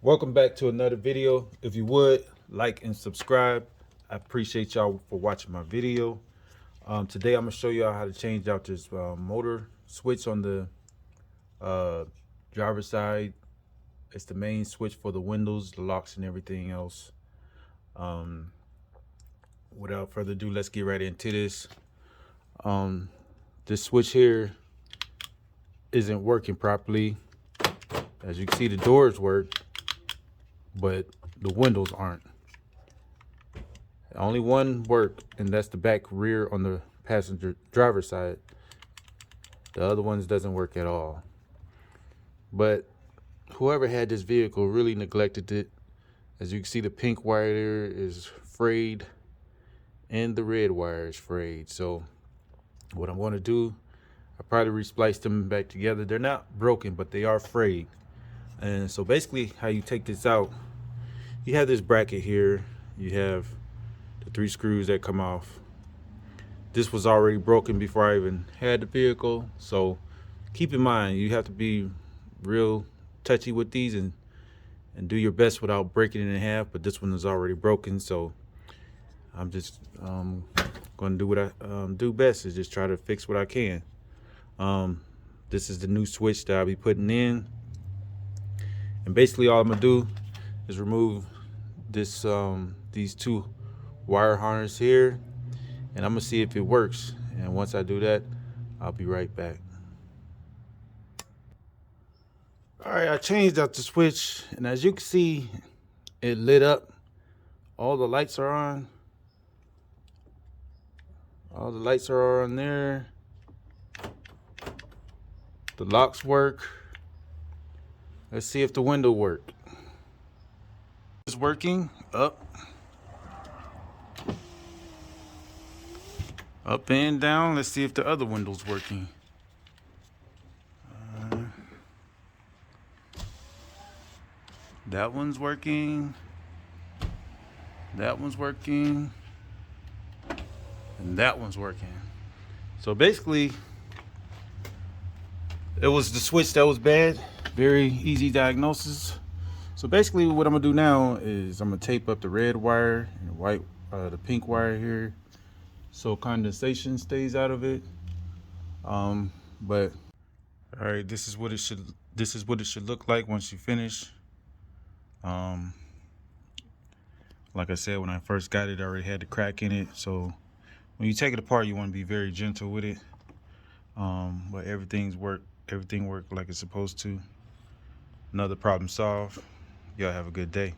Welcome back to another video. If you would like and subscribe, I appreciate y'all for watching my video. Today I'm gonna show y'all how to change out this motor switch on the driver's side. It's the main switch for the windows, the locks, and everything else. Without further ado, let's get right into this. This switch here isn't working properly. As you can see, the doors work, but the windows aren't. Only one worked, and that's the back rear on the passenger driver's side. The other ones doesn't work at all. But whoever had this vehicle really neglected it. As you can see, the pink wire there is frayed and the red wire is frayed. So what I'm going to do, I probably resplice them back together. They're not broken, but they are frayed. And so basically how you take this out, you have this bracket here, you have the 3 screws that come off. This was already broken before I even had the vehicle, so keep in mind you have to be real touchy with these and do your best without breaking it in half. But this one is already broken, so I'm just going to do what I do best, is just try to fix what I can. This is the new switch that I'll be putting in, and basically all I'm gonna do is remove this these 2 wire harness here, and I'm gonna see if it works. And once I do that, I'll be right back. All right, I changed out the switch, and as you can see, it lit up. All the lights are on. All the lights are on there. The locks work. Let's see if the window works. It's working. Up and down. Let's see if the other window's working. That one's working. That one's working. And that one's working. So basically, it was the switch that was bad. Very easy diagnosis. So basically what I'm gonna do now is I'm gonna tape up the red wire and the pink wire here, so condensation stays out of it. But all right, this is what it should look like once you finish. Like I said, when I first got it, I already had the crack in it. So when you take it apart, you want to be very gentle with it. But everything worked like it's supposed to. Another problem solved. Y'all have a good day.